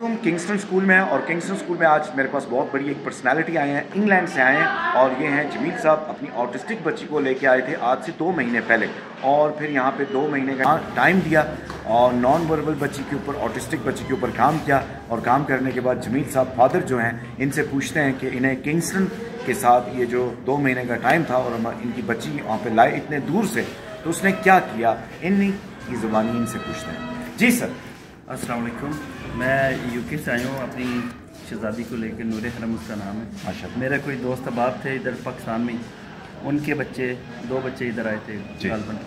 हम Kingston school में हैं और किंगस्टन स्कूल में आज मेरे पास बहुत बड़ी एक पर्सनालिटी आए हैं, इंग्लैंड से आए हैं और ये हैं जमील साहब। अपनी ऑटिस्टिक बच्ची को लेके आए थे आज से 2 महीने पहले और फिर यहाँ पे 2 महीने का टाइम दिया और नॉन वर्बल बच्ची के ऊपर, ऑटिस्टिक बच्ची के ऊपर काम किया। और काम करने के बाद जमील साहब फादर जो हैं इनसे पूछते हैं कि इन्हें किंगस्टन के साथ ये जो 2 महीने का टाइम था और इनकी बच्ची वहाँ पर लाए इतने दूर से, तो उसने क्या किया, इन्हीं की ज़ुबानी इनसे पूछते हैं। जी सर। अस्सलाम वालेकुम। मैं यूके से आया हूँ अपनी शहज़ादी को लेकर। नूर हरम उसका नाम है। अच्छा। मेरे कोई दोस्त अहबाब थे इधर पाकिस्तान में, उनके बच्चे 2 बच्चे इधर आए थे गालबन,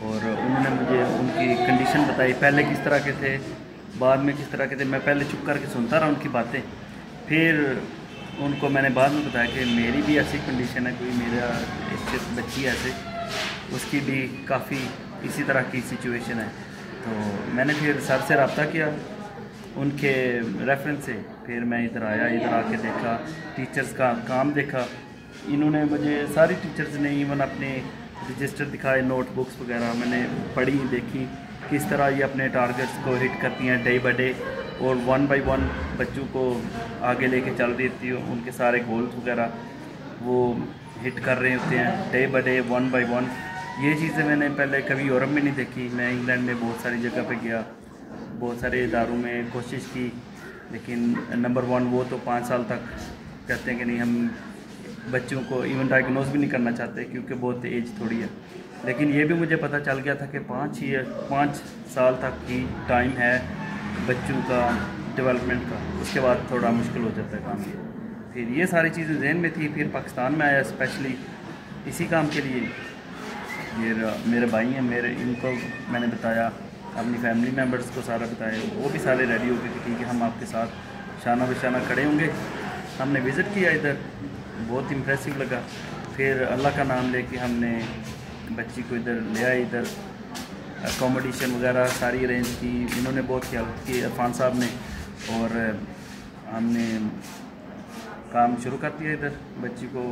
और उन्होंने मुझे उनकी कंडीशन बताई, पहले किस तरह के थे, बाद में किस तरह के थे। मैं पहले चुप करके सुनता रहा उनकी बातें, फिर उनको मैंने बाद में बताया कि मेरी भी ऐसी कंडीशन है, कोई मेरा एक बच्ची ऐसे, उसकी भी काफ़ी इसी तरह की सिचुएशन है। तो मैंने फिर सर से रब्ता किया उनके रेफरेंस से, फिर मैं इधर आया, इधर आके देखा, टीचर्स का काम देखा। इन्होंने मुझे, सारी टीचर्स ने इवन अपने रजिस्टर दिखाए, नोटबुक्स वगैरह मैंने पढ़ी, देखी किस तरह ये अपने टारगेट्स को हिट करती हैं डे बाय डे, और 1 बाय 1 बच्चों को आगे लेके चल रही थी। उनके सारे गोल्स वगैरह वो हिट कर रहे होते हैं डे बाय डे, 1 बाय 1। ये चीज़ें मैंने पहले कभी यूरोप में नहीं देखी। मैं इंग्लैंड में बहुत सारी जगह पे गया, बहुत सारे इदारों में कोशिश की, लेकिन नंबर 1 वो तो 5 साल तक कहते हैं कि नहीं, हम बच्चों को इवन डायग्नोज भी नहीं करना चाहते क्योंकि बहुत एज थोड़ी है। लेकिन ये भी मुझे पता चल गया था कि 5 साल तक ही टाइम है बच्चों का डेवलपमेंट का, उसके बाद थोड़ा मुश्किल हो जाता है काम। फिर ये सारी चीज़ें जहन में थी। फिर पाकिस्तान में आया स्पेशली इसी काम के लिए। ये मेरे भाई हैं मेरे, इनको मैंने बताया, अपनी फैमिली मेम्बर्स को सारा बताया, वो भी सारे रेडी हो गए कि ठीक है हम आपके साथ शाना बशाना खड़े होंगे। हमने विज़िट किया इधर, बहुत इम्प्रेसिव लगा। फिर अल्लाह का नाम लेके हमने बच्ची को इधर ले आए, इधर अकोमोडेशन वगैरह सारी अरेंज की, इन्होंने बहुत हेल्प की इरफान साहब ने, और हमने काम शुरू कर दिया। इधर बच्ची को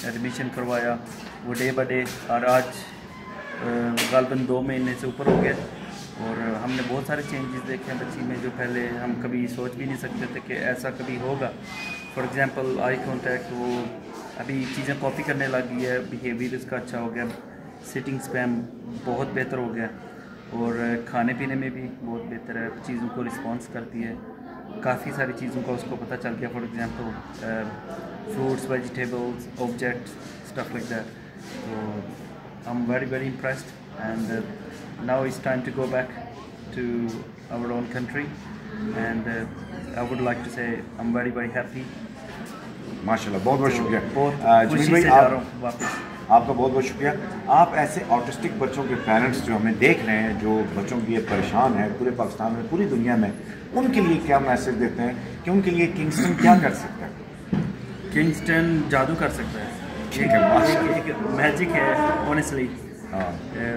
एडमिशन करवाया, वो डे बाय डे, और आज गालबन 2 महीने से ऊपर हो गया। और हमने बहुत सारे चेंजेस देखे हैं बच्ची में, जो पहले हम कभी सोच भी नहीं सकते थे कि ऐसा कभी होगा। फॉर एग्जांपल आई कांटेक्ट, वो अभी चीज़ें कॉपी करने लगी है, बिहेवियर इसका अच्छा हो गया, सिटिंग स्पैम बहुत बेहतर हो गया, और खाने पीने में भी बहुत बेहतर है, चीज़ों को रिस्पॉन्स करती है, काफ़ी सारी चीज़ों का उसको पता चल गया। For example fruits, vegetables, objects, stuff like that. तो I'm very impressed, and now it's time to go back to our own country, and I would like to say I'm very happy. माशाल्लाह, बहुत बहुत शुक्रिया। खुशी से जा रहा हूँ वापस। आपका बहुत बहुत शुक्रिया। आप ऐसे ऑटिस्टिक बच्चों के पेरेंट्स जो हमें देख रहे हैं, जो बच्चों के लिए परेशान है पूरे पाकिस्तान में, पूरी दुनिया में, उनके लिए क्या मैसेज देते हैं कि उनके लिए किंगस्टन क्या कर सकता है? किंगस्टन जादू कर सकता है। ठीक है, एक मैजिक है ऑनेस्टली।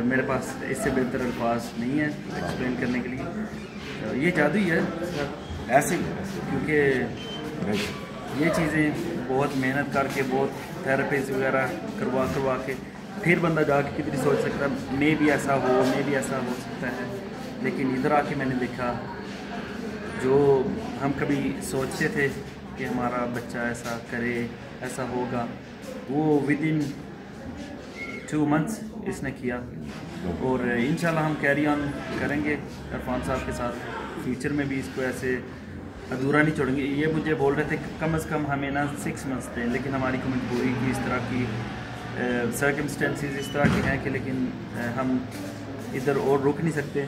मेरे पास इससे बेहतर अल्फाज नहीं है एक्सप्लेन करने के लिए। तो ये जादू ही है ऐसे, क्योंकि ये चीज़ें बहुत मेहनत करके, बहुत थेरेपीज वगैरह करवा के फिर बंदा जाके कितनी सोच सकता है मे भी ऐसा हो सकता है। लेकिन इधर आके मैंने देखा, जो हम कभी सोचते थे कि हमारा बच्चा ऐसा करे, ऐसा होगा, वो विदिन 2 मंथ्स इसने किया। और इंशाल्लाह हम कैरी ऑन करेंगे इरफान साहब के साथ, फ्यूचर में भी इसको ऐसे अधूरा नहीं छोड़ेंगे। ये मुझे बोल रहे थे कम से कम हमें ना 6 मंथ्स थे, लेकिन हमारी मजबूरी की इस तरह की सर्कमस्टेंसेस इस तरह की हैं कि लेकिन हम इधर और रुक नहीं सकते,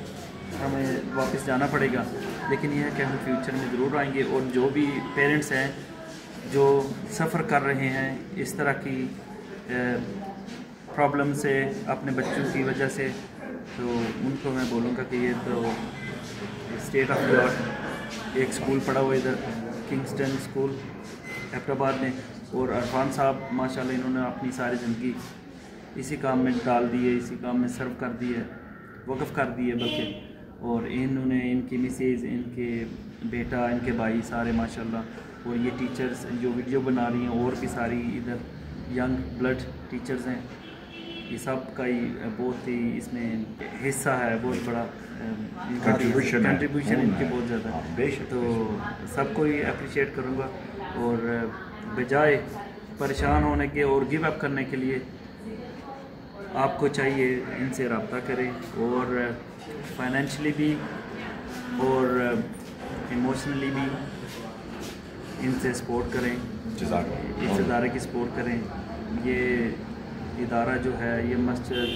हमें वापस जाना पड़ेगा। लेकिन यह है कि हम फ्यूचर में ज़रूर आएंगे, और जो भी पेरेंट्स हैं जो सफ़र कर रहे हैं इस तरह की प्रॉब्लम से अपने बच्चों की वजह से, तो उनको मैं बोलूँगा कि ये तो स्टेट ऑफ द आर्ट एक स्कूल पढ़ा हुआ इधर, किंगस्टन स्कूल हैदराबाद में। और इरफान साहब माशाल्लाह इन्होंने अपनी सारी ज़िंदगी इसी काम में डाल दी है, इसी काम में सर्व कर दी है, वक़्फ़ कर दी है बल्कि। और इन्होंने, इनकी मिसेज़, इनके बेटा, इनके भाई सारे माशाल्लाह, और ये टीचर्स जो वीडियो बना रही हैं, और भी सारी इधर यंग ब्लड टीचर्स हैं, ये सब का ही बहुत ही इसमें हिस्सा है, बहुत बड़ा कंट्रीब्यूशन इनके बहुत ज़्यादा। बेशक। तो सबको ही अप्रिशिएट करूँगा, और बजाय परेशान होने के और गिव अप करने के लिए आपको चाहिए इनसे रब्ता करें, और फाइनेंशियली भी और इमोशनली भी इनसे सपोर्ट करें, इस इदारे की सपोर्ट करें। ये इदारा जो है ये मस्जिद,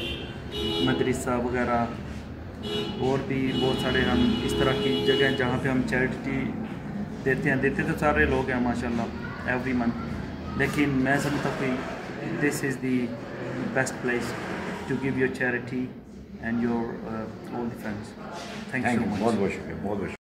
मदरसा वगैरह और भी बहुत सारे हम इस तरह की जगह जहाँ पे हम चैरिटी देते तो सारे लोग हैं माशाल्लाह एवरी मंथ, लेकिन मैं समझता हूँ this is the best place to give your charity and your all the friends. Thank you so much. बहुत बहुत शुक्रिया, बहुत बहुत